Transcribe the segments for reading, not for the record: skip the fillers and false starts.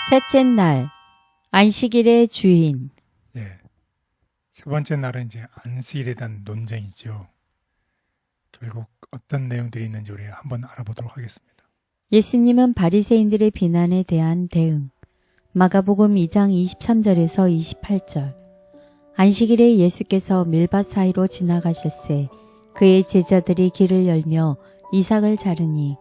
셋째 날, 안식일의 주인. 예. 세 번째 날은 이제 안식일에 대한 논쟁이죠. 결국 어떤 내용들이 있는지 우리 한번 알아보도록 하겠습니다. 예수님은 바리새인들의 비난에 대한 대응. 마가복음 2장 23절에서 28절. 안식일에 예수께서 밀밭 사이로 지나가실새 그의 제자들이 길을 열며 이삭을 자르니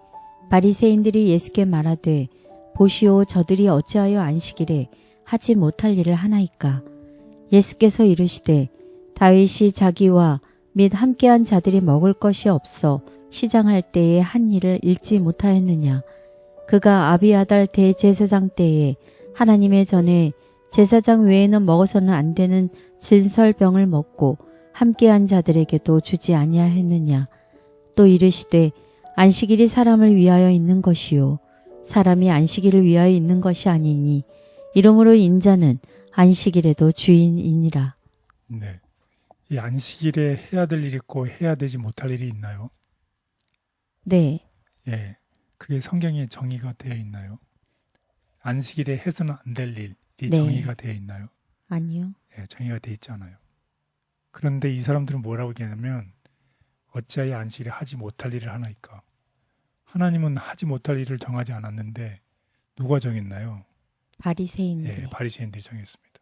바리새인들이 예수께 말하되 보시오 저들이 어찌하여 안식일에 하지 못할 일을 하나이까. 예수께서 이르시되 다윗이 자기와 및 함께한 자들이 먹을 것이 없어 시장할 때에 한 일을 잃지 못하였느냐. 그가 아비아달 대제사장 때에 하나님의 전에 제사장 외에는 먹어서는 안 되는 진설병을 먹고 함께한 자들에게도 주지 아니하였느냐. 또 이르시되 안식일이 사람을 위하여 있는 것이요 사람이 안식일을 위하여 있는 것이 아니니 이러므로 인자는 안식일에도 주인이니라. 네. 이 안식일에 해야 될 일이 있고 해야 되지 못할 일이 있나요? 네. 예. 그게 성경에 정의가 되어 있나요? 안식일에 해서는 안 될 일이 네. 정의가 되어 있나요? 아니요. 예, 정의가 되어 있지 않아요. 그런데 이 사람들은 뭐라고 얘기하냐면 어찌하여 안식일에 하지 못할 일을 하나이까. 하나님은 하지 못할 일을 정하지 않았는데 누가 정했나요? 바리새인들. 예, 바리새인들이 정했습니다.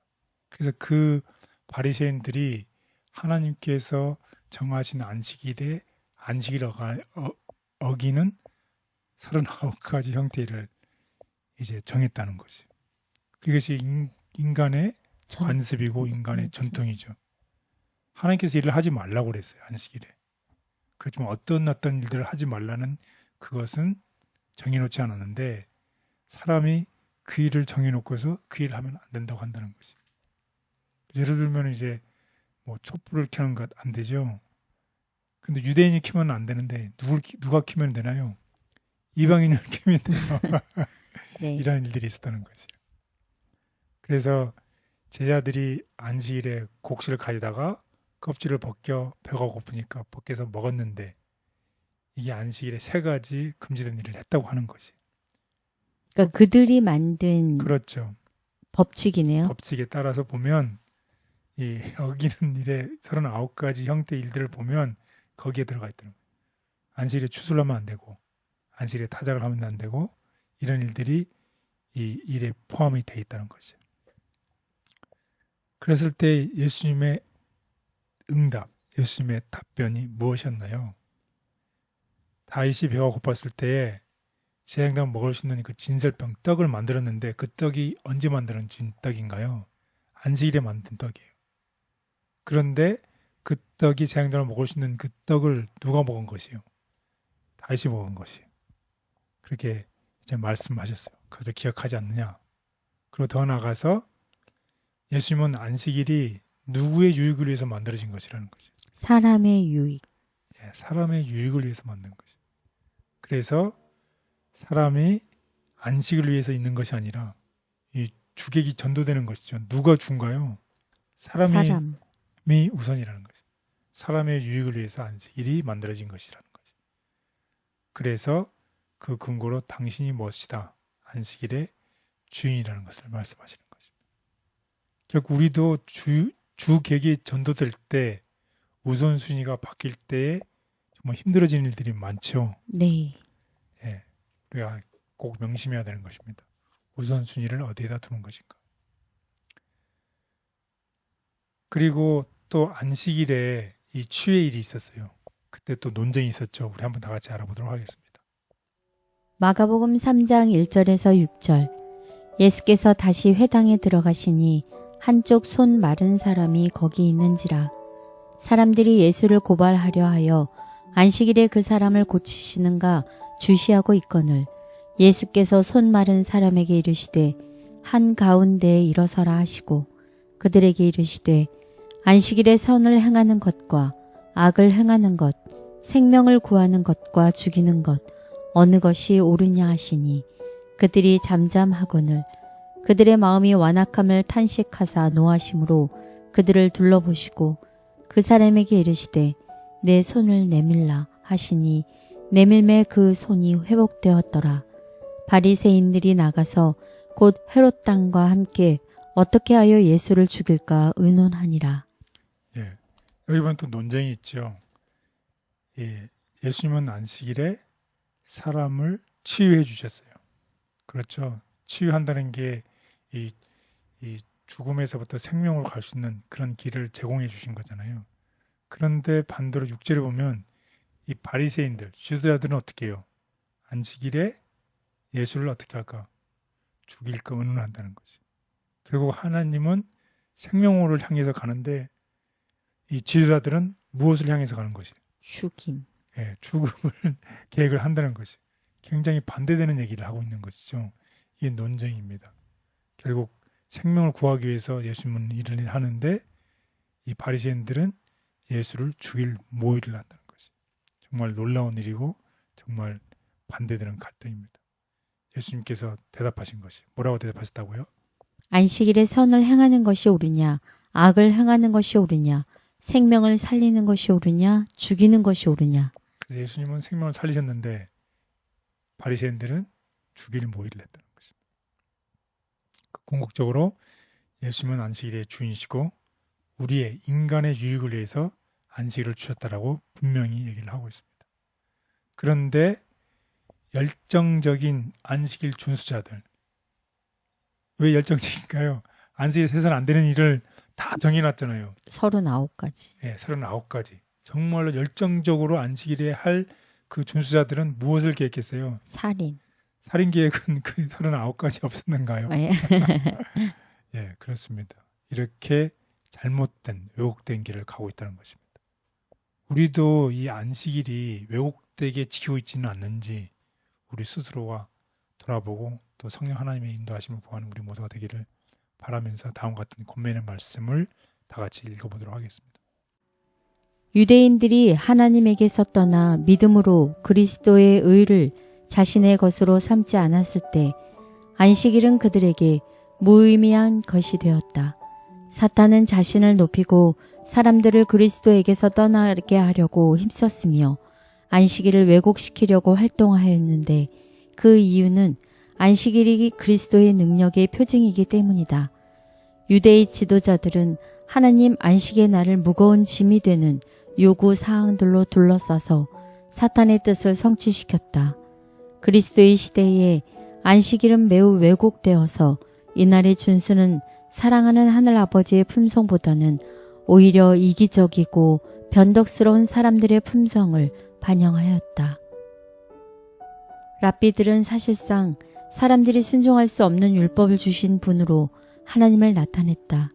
그래서 그 바리새인들이 하나님께서 정하신 안식일에 안식일을 어기는 39가지 형태를 이제 정했다는 거지. 그것이 인간의 관습이고 인간의 전통이죠. 하나님께서 일을 하지 말라고 그랬어요. 안식일에. 그렇지만 어떤 일들을 하지 말라는 그것은 정해놓지 않았는데 사람이 그 일을 정해놓고서 그 일을 하면 안 된다고 한다는 거지. 예를 들면 이제 뭐 촛불을 켜는 것 안 되죠. 근데 유대인이 켜면 안 되는데 누가 켜면 되나요? 이방인을 켜면 돼요. 네. 이런 일들이 있었다는 거지. 그래서 제자들이 안식일에 곡식을 가져다가 껍질을 벗겨 배가 고프니까 벗겨서 먹었는데 이게 안식일에 3가지 금지된 일을 했다고 하는 거지. 그러니까 그들이 만든 그렇죠. 법칙이네요. 법칙에 따라서 보면 이 어기는 일에 39가지 형태의 일들을 보면 거기에 들어가 있다는 거예요. 안식일에 추술하면 안 되고 안식일에 타작을 하면 안 되고 이런 일들이 이 일에 포함이 돼 있다는 거죠. 그랬을 때 예수님의 응답, 예수님의 답변이 무엇이었나요? 다윗이 배가 고팠을 때에 제사장 먹을 수 있는 그 진설병 떡을 만들었는데 그 떡이 언제 만들어진 떡인가요? 안식일에 만든 떡이에요. 그런데 그 떡이 제사장을 먹을 수 있는 그 떡을 누가 먹은 것이요? 다윗이 먹은 것이요. 그렇게 이제 말씀하셨어요. 그것을 기억하지 않느냐? 그리고 더 나아가서 예수님은 안식일이 누구의 유익을 위해서 만들어진 것이라는 거죠. 사람의 유익. 예, 사람의 유익을 위해서 만든 거죠. 그래서 사람이 안식을 위해서 있는 것이 아니라 이 주객이 전도되는 것이죠. 누가 준가요? 사람이 우선이라는 거죠. 사람의 유익을 위해서 안식일이 만들어진 것이라는 거죠. 그래서 그 근거로 당신이 무엇이다. 안식일의 주인이라는 것을 말씀하시는 거죠. 결국 우리도 주객이 전도될 때 우선순위가 바뀔 때에 정말 힘들어지는 일들이 많죠. 네. 예, 우리가 꼭 명심해야 되는 것입니다. 우선순위를 어디에다 두는 것인가. 그리고 또 안식일에 이 추회일이 있었어요. 그때 또 논쟁이 있었죠. 우리 한번 다 같이 알아보도록 하겠습니다. 마가복음 3장 1절에서 6절. 예수께서 다시 회당에 들어가시니 한쪽 손 마른 사람이 거기 있는지라. 사람들이 예수를 고발하려 하여 안식일에 그 사람을 고치시는가 주시하고 있거늘 예수께서 손 마른 사람에게 이르시되 한 가운데에 일어서라 하시고 그들에게 이르시되 안식일에 선을 행하는 것과 악을 행하는 것, 생명을 구하는 것과 죽이는 것 어느 것이 옳으냐 하시니 그들이 잠잠하거늘 그들의 마음이 완악함을 탄식하사 노하심으로 그들을 둘러보시고 그 사람에게 이르시되 내 손을 내밀라 하시니 내밀매 그 손이 회복되었더라. 바리새인들이 나가서 곧 헤롯 당과 함께 어떻게 하여 예수를 죽일까 의논하니라. 예. 여기 보면 또 논쟁이 있죠. 예. 예수님은 안식일에 사람을 치유해 주셨어요. 그렇죠. 치유한다는 게 이 죽음에서부터 생명으로 갈 수 있는 그런 길을 제공해 주신 거잖아요. 그런데 반대로 6절을 보면 이 바리새인들, 지도자들은 어떻게 해요? 안식일에 예수를 어떻게 할까? 죽일까 의논한다는 거지. 결국 하나님은 생명으로 향해서 가는데 이 지도자들은 무엇을 향해서 가는 것이? 죽임. 예, 죽음을 계획을 한다는 것이. 굉장히 반대되는 얘기를 하고 있는 것이죠. 이게 논쟁입니다. 결국 생명을 구하기 위해서 예수님은 일을 하는데 이 바리새인들은 예수를 죽일 모의를 한다는 것이. 정말 놀라운 일이고 정말 반대되는 갈등입니다. 예수님께서 대답하신 것이 뭐라고 대답하셨다고요? 안식일에 선을 행하는 것이 옳으냐, 악을 행하는 것이 옳으냐, 생명을 살리는 것이 옳으냐, 죽이는 것이 옳으냐. 그래서 예수님은 생명을 살리셨는데 바리새인들은 죽일 모의를 했다는 것입니다. 궁극적으로 예수님은 안식일의 주인이시고 우리의 인간의 유익을 위해서 안식일을 주셨다라고 분명히 얘기를 하고 있습니다. 그런데 열정적인 안식일 준수자들, 왜 열정적인가요? 안식일에 해서는 안 되는 일을 다 정해놨잖아요. 39가지. 네, 39가지. 정말로 열정적으로 안식일에 할 그 준수자들은 무엇을 계획했어요? 살인. 살인 계획은 그 39가지 없었는가요? 예. 예, 그렇습니다. 이렇게 잘못된, 왜곡된 길을 가고 있다는 것입니다. 우리도 이 안식일이 왜곡되게 지키고 있지는 않는지 우리 스스로가 돌아보고 또 성령 하나님의 인도하심을 구하는 우리 모두가 되기를 바라면서 다음과 같은 권면의 말씀을 다 같이 읽어보도록 하겠습니다. 유대인들이 하나님에게서 떠나 믿음으로 그리스도의 의를 자신의 것으로 삼지 않았을 때 안식일은 그들에게 무의미한 것이 되었다. 사탄은 자신을 높이고 사람들을 그리스도에게서 떠나게 하려고 힘썼으며 안식일을 왜곡시키려고 활동하였는데 그 이유는 안식일이 그리스도의 능력의 표징이기 때문이다. 유대의 지도자들은 하나님 안식의 날을 무거운 짐이 되는 요구 사항들로 둘러싸서 사탄의 뜻을 성취시켰다. 그리스도의 시대에 안식일은 매우 왜곡되어서 이날의 준수는 사랑하는 하늘아버지의 품성보다는 오히려 이기적이고 변덕스러운 사람들의 품성을 반영하였다. 랍비들은 사실상 사람들이 순종할 수 없는 율법을 주신 분으로 하나님을 나타냈다.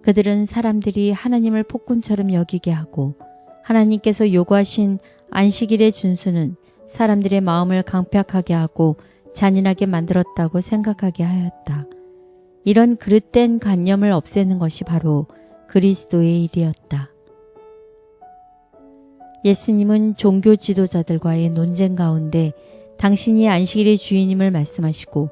그들은 사람들이 하나님을 폭군처럼 여기게 하고 하나님께서 요구하신 안식일의 준수는 사람들의 마음을 강팍하게 하고 잔인하게 만들었다고 생각하게 하였다. 이런 그릇된 관념을 없애는 것이 바로 그리스도의 일이었다. 예수님은 종교 지도자들과의 논쟁 가운데 당신이 안식일의 주인임을 말씀하시고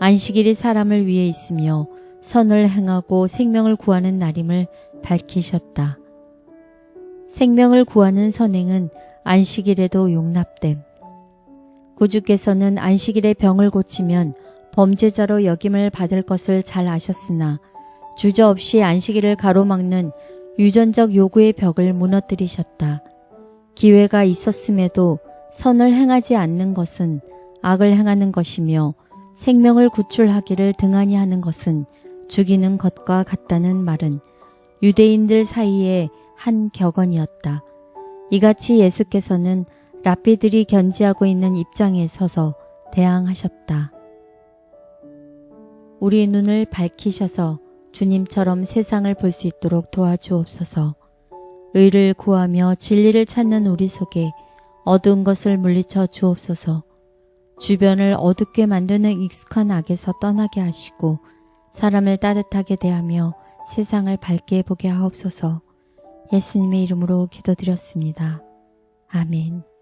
안식일이 사람을 위해 있으며 선을 행하고 생명을 구하는 날임을 밝히셨다. 생명을 구하는 선행은 안식일에도 용납됨. 구주께서는 안식일에 병을 고치면 범죄자로 역임을 받을 것을 잘 아셨으나 주저없이 안식일을 가로막는 유전적 요구의 벽을 무너뜨리셨다. 기회가 있었음에도 선을 행하지 않는 것은 악을 행하는 것이며 생명을 구출하기를 등한히 하는 것은 죽이는 것과 같다는 말은 유대인들 사이에 한 격언이었다. 이같이 예수께서는 랍비들이 견지하고 있는 입장에 서서 대항하셨다. 우리 눈을 밝히셔서 주님처럼 세상을 볼 수 있도록 도와주옵소서. 의를 구하며 진리를 찾는 우리 속에 어두운 것을 물리쳐 주옵소서. 주변을 어둡게 만드는 익숙한 악에서 떠나게 하시고 사람을 따뜻하게 대하며 세상을 밝게 보게 하옵소서. 예수님의 이름으로 기도드렸습니다. 아멘.